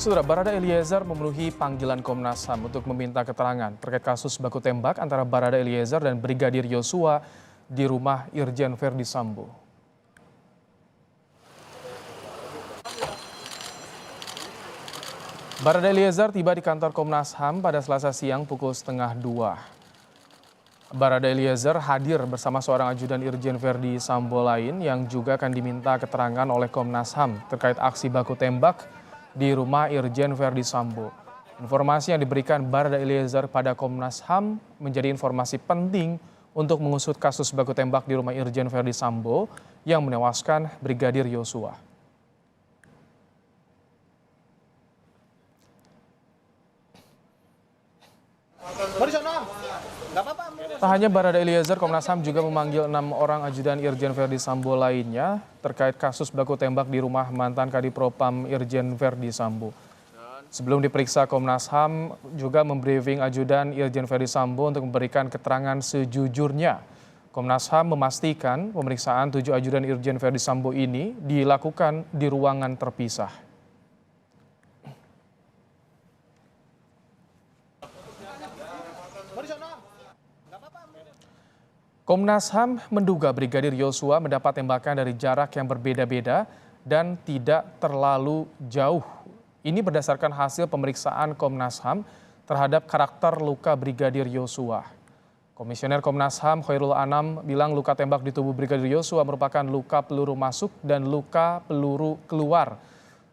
Saudara, Barada Eliezer memenuhi panggilan Komnas HAM untuk meminta keterangan terkait kasus baku tembak antara Barada Eliezer dan Brigadir Yosua di rumah Irjen Verdi Sambo. Barada Eliezer tiba di kantor Komnas HAM pada Selasa siang pukul 1:30. Barada Eliezer hadir bersama seorang ajudan Irjen Verdi Sambo lain yang juga akan diminta keterangan oleh Komnas HAM terkait aksi baku tembak di rumah Irjen Verdi Sambo. Informasi yang diberikan Barada Eliezer pada Komnas HAM menjadi informasi penting untuk mengusut kasus baku tembak di rumah Irjen Verdi Sambo yang menewaskan Brigadir Yosua. Tak hanya Barada Eliezer, Komnas HAM juga memanggil 6 orang ajudan Irjen Verdi Sambo lainnya terkait kasus baku tembak di rumah mantan Kadipropam Irjen Verdi Sambo. Sebelum diperiksa, Komnas HAM juga membriefing ajudan Irjen Verdi Sambo untuk memberikan keterangan sejujurnya. Komnas HAM memastikan pemeriksaan 7 ajudan Irjen Verdi Sambo ini dilakukan di ruangan terpisah. Komnas HAM menduga Brigadir Yosua mendapat tembakan dari jarak yang berbeda-beda dan tidak terlalu jauh. Ini berdasarkan hasil pemeriksaan Komnas HAM terhadap karakter luka Brigadir Yosua. Komisioner Komnas HAM Khairul Anam bilang luka tembak di tubuh Brigadir Yosua merupakan luka peluru masuk dan luka peluru keluar.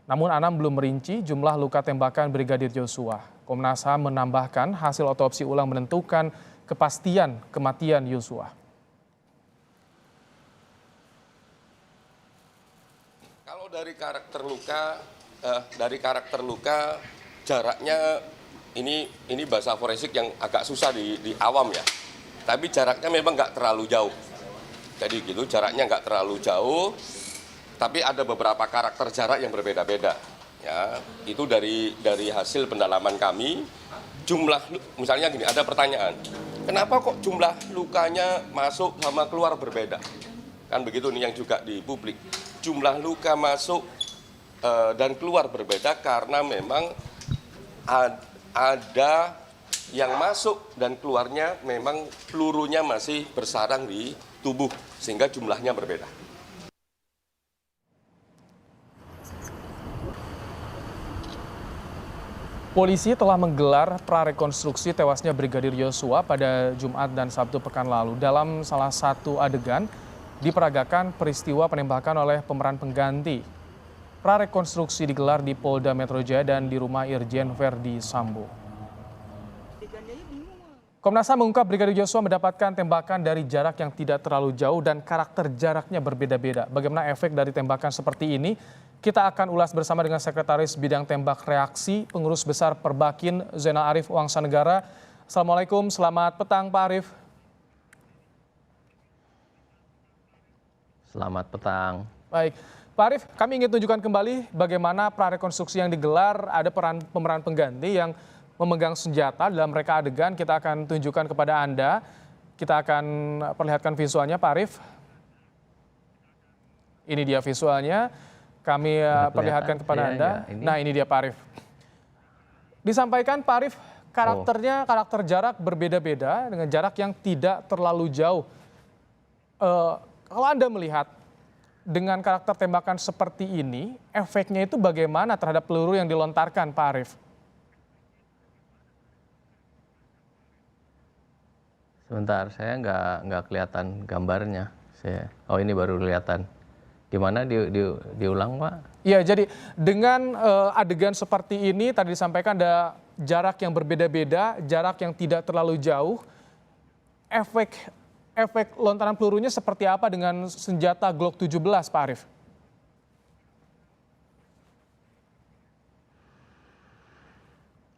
Namun Anam belum merinci jumlah luka tembakan Brigadir Yosua. Komnas HAM menambahkan hasil otopsi ulang menentukan kepastian kematian Yosua. Kalau dari karakter luka jaraknya ini bahasa forensik yang agak susah di awam ya. Tapi jaraknya memang nggak terlalu jauh. Jadi gitu jaraknya nggak terlalu jauh. Tapi ada beberapa karakter jarak yang berbeda-beda. Ya, itu dari hasil pendalaman kami. Jumlah misalnya gini, ada pertanyaan. Kenapa kok jumlah lukanya masuk sama keluar berbeda? Kan begitu nih yang juga di publik. Jumlah luka masuk dan keluar berbeda karena memang ada yang masuk dan keluarnya memang pelurunya masih bersarang di tubuh sehingga jumlahnya berbeda. Polisi telah menggelar prarekonstruksi tewasnya Brigadir Yosua pada Jumat dan Sabtu pekan lalu. Dalam salah satu adegan diperagakan peristiwa penembakan oleh pemeran pengganti. Prarekonstruksi digelar di Polda Metro Jaya dan di rumah Irjen Verdi Sambo. Komnas HAM mengungkap Brigadir Yosua mendapatkan tembakan dari jarak yang tidak terlalu jauh dan karakter jaraknya berbeda-beda. Bagaimana efek dari tembakan seperti ini? Kita akan ulas bersama dengan Sekretaris Bidang Tembak Reaksi Pengurus Besar Perbakin Zainal Arif Wangsa Negara. Assalamualaikum, selamat petang Pak Arif. Selamat petang. Baik, Pak Arif, kami ingin tunjukkan kembali bagaimana prarekonstruksi yang digelar. Ada pemeran pengganti yang memegang senjata dalam reka adegan. Kita akan tunjukkan kepada Anda. Kita akan perlihatkan visualnya, Pak Arif. Ini dia visualnya. Kami perlihatkan kepada Anda. Nah, ini dia Pak Arif. Disampaikan Pak Arif, karakternya karakter jarak berbeda-beda dengan jarak yang tidak terlalu jauh. Kalau Anda melihat dengan karakter tembakan seperti ini, efeknya itu bagaimana terhadap peluru yang dilontarkan, Pak Arif? Sebentar, saya nggak kelihatan gambarnya. Oh, ini baru kelihatan. Gimana diulang, Pak? Iya, jadi dengan adegan seperti ini tadi disampaikan ada jarak yang berbeda-beda, jarak yang tidak terlalu jauh. Efek lontaran pelurunya seperti apa dengan senjata Glock 17, Pak Arif?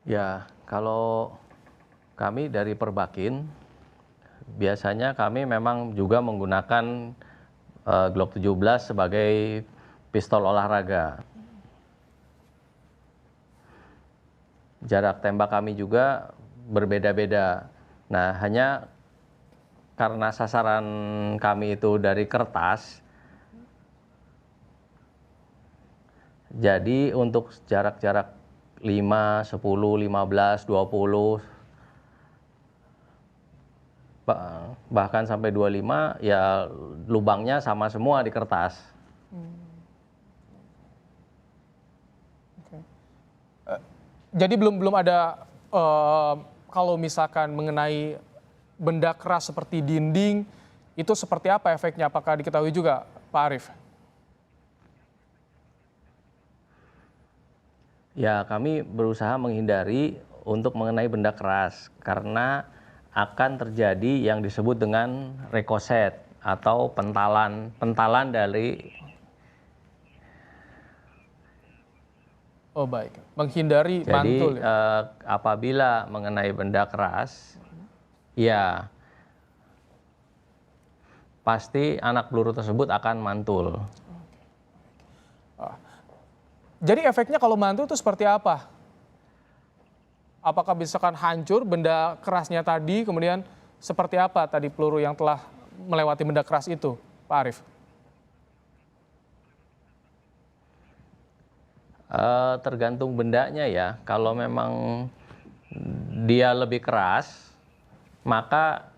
Ya, kalau kami dari Perbakin, biasanya kami memang juga menggunakan Glock 17 sebagai pistol olahraga. Jarak tembak kami juga berbeda-beda. Nah, hanya karena sasaran kami itu dari kertas, jadi untuk jarak-jarak 5, 10, 15, 20, bahkan sampai 25, ya lubangnya sama semua di kertas. Jadi belum ada kalau misalkan mengenai benda keras seperti dinding, itu seperti apa efeknya? Apakah diketahui juga, Pak Arief? Ya, kami berusaha menghindari untuk mengenai benda keras karena akan terjadi yang disebut dengan rekoset atau pentalan dari. Oh baik, menghindari Jadi mantul ya? apabila mengenai benda keras, ya pasti anak peluru tersebut akan mantul. Jadi efeknya kalau mantul itu seperti apa? Apakah misalkan hancur benda kerasnya tadi, kemudian seperti apa tadi peluru yang telah melewati benda keras itu, Pak Arief? Tergantung bendanya ya. Kalau memang dia lebih keras, maka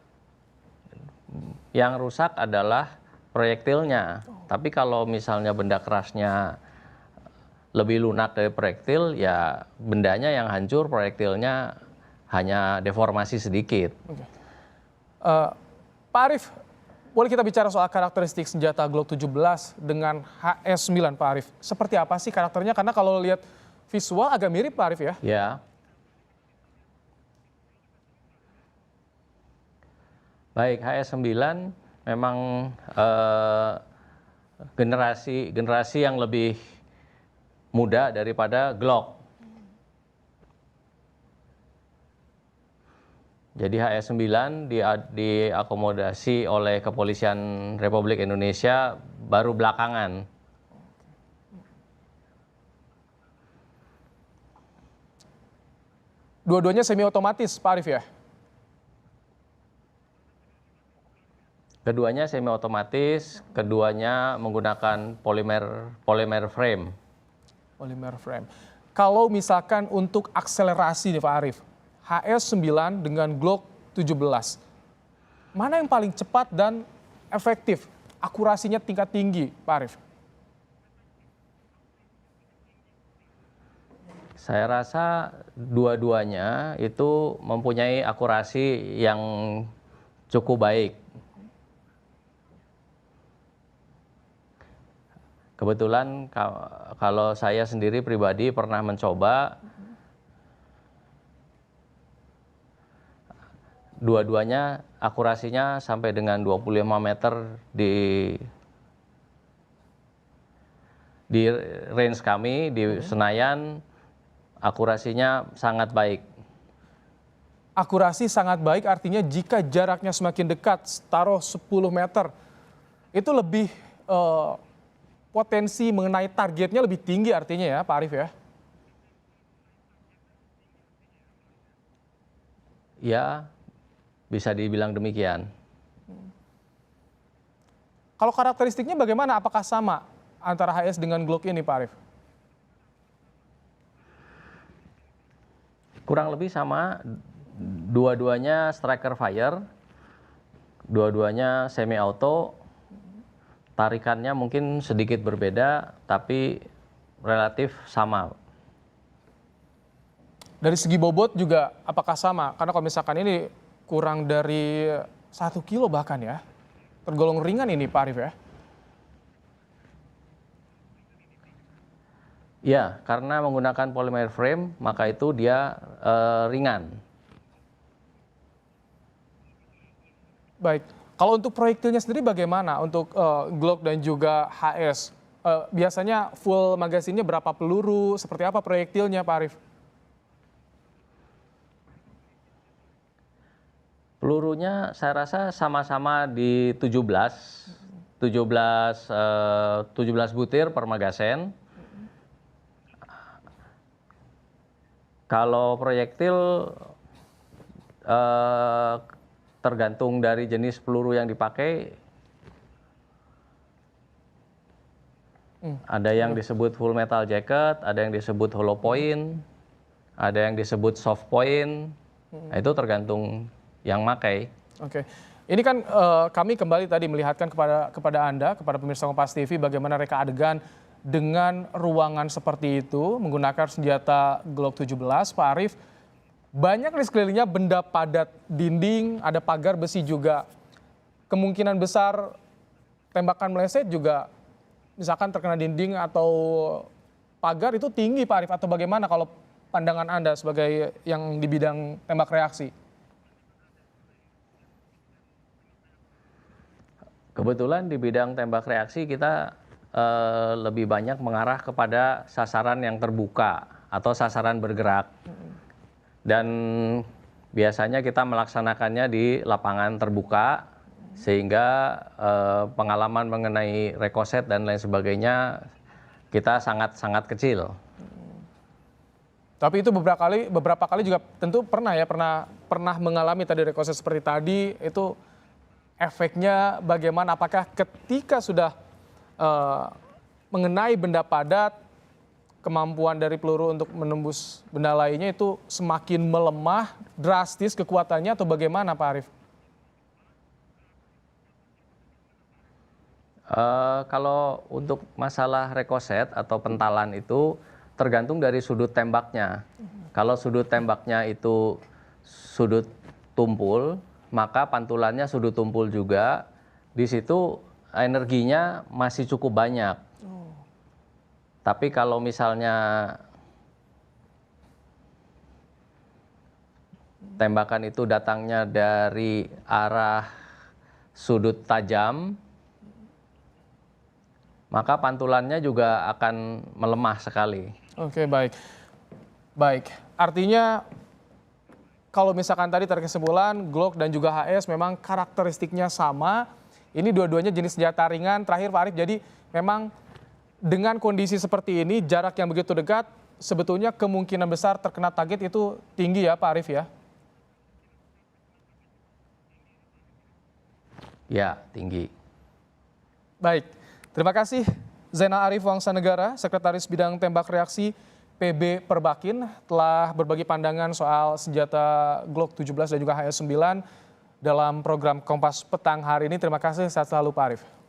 yang rusak adalah proyektilnya. Tapi kalau misalnya benda kerasnya lebih lunak dari proyektil, ya bendanya yang hancur, proyektilnya hanya deformasi sedikit. Pak Arief, boleh kita bicara soal karakteristik senjata Glock 17 dengan HS9, Pak Arief? Seperti apa sih karakternya? Karena kalau lihat visual agak mirip, Pak Arief ya? Ya. Baik, HS9 memang generasi yang lebih muda daripada Glock. Jadi HS9 diakomodasi oleh Kepolisian Republik Indonesia baru belakangan. Dua-duanya semi otomatis, Pak Arief ya? Keduanya semi otomatis, keduanya menggunakan polymer frame. Polymer frame. Kalau misalkan untuk akselerasi nih Pak Arief, HS9 dengan Glock 17, mana yang paling cepat dan efektif? Akurasinya tingkat tinggi, Pak Arief? Saya rasa dua-duanya itu mempunyai akurasi yang cukup baik. Kebetulan kalau saya sendiri pribadi pernah mencoba, dua-duanya akurasinya sampai dengan 25 meter di range kami di Senayan, akurasinya sangat baik. Akurasi sangat baik artinya jika jaraknya semakin dekat, taruh 10 meter, itu lebih potensi mengenai targetnya lebih tinggi artinya ya Pak Arief ya? Ya, bisa dibilang demikian. Kalau karakteristiknya bagaimana? Apakah sama antara HS dengan Glock ini Pak Arief? Kurang lebih sama, dua-duanya striker fire, dua-duanya semi auto, tarikannya mungkin sedikit berbeda, tapi relatif sama. Dari segi bobot juga apakah sama? Karena kalau misalkan ini kurang dari 1 kilo bahkan ya, tergolong ringan ini Pak Arief ya? Ya, karena menggunakan polymer frame, maka itu dia ringan. Baik, kalau untuk proyektilnya sendiri bagaimana untuk Glock dan juga HS? Biasanya full magasinnya berapa peluru, seperti apa proyektilnya Pak Arief? Pelurunya saya rasa sama-sama di 17 butir per magazen. Kalau proyektil tergantung dari jenis peluru yang dipakai. Ada yang disebut full metal jacket, ada yang disebut hollow point. ada yang disebut soft point, nah, itu tergantung yang makai. Oke, ini kan kami kembali tadi melihatkan kepada Anda, kepada pemirsa Kompas TV, bagaimana reka adegan dengan ruangan seperti itu menggunakan senjata Glock 17, Pak Arief. Banyak di sekelilingnya benda padat, dinding, ada pagar besi juga. Kemungkinan besar tembakan meleset juga, misalkan terkena dinding atau pagar, itu tinggi Pak Arief, atau bagaimana kalau pandangan Anda sebagai yang di bidang tembak reaksi? Kebetulan di bidang tembak reaksi kita lebih banyak mengarah kepada sasaran yang terbuka atau sasaran bergerak. Dan biasanya kita melaksanakannya di lapangan terbuka, sehingga pengalaman mengenai rekoset dan lain sebagainya kita sangat-sangat kecil. Tapi itu beberapa kali juga tentu pernah mengalami tadi rekoset seperti tadi, itu efeknya bagaimana? Apakah ketika sudah mengenai benda padat, kemampuan dari peluru untuk menembus benda lainnya itu semakin melemah drastis kekuatannya, atau bagaimana Pak Arief? Kalau untuk masalah rekoset atau pentalan itu tergantung dari sudut tembaknya. Kalau sudut tembaknya itu sudut tumpul, maka pantulannya sudut tumpul juga. Di situ energinya masih cukup banyak. Tapi kalau misalnya tembakan itu datangnya dari arah sudut tajam, maka pantulannya juga akan melemah sekali. Oke, baik. Baik, artinya kalau misalkan tadi terkesimpulan Glock dan juga HS memang karakteristiknya sama. Ini dua-duanya jenis senjata ringan. Terakhir Pak Arief, jadi memang dengan kondisi seperti ini, jarak yang begitu dekat, sebetulnya kemungkinan besar terkena target itu tinggi ya Pak Arief ya? Ya, tinggi. Baik, terima kasih Zainal Arif Wangsa Negara, Sekretaris Bidang Tembak Reaksi PB Perbakin, telah berbagi pandangan soal senjata Glock 17 dan juga HS9 dalam program Kompas Petang hari ini. Terima kasih, sehat selalu Pak Arief.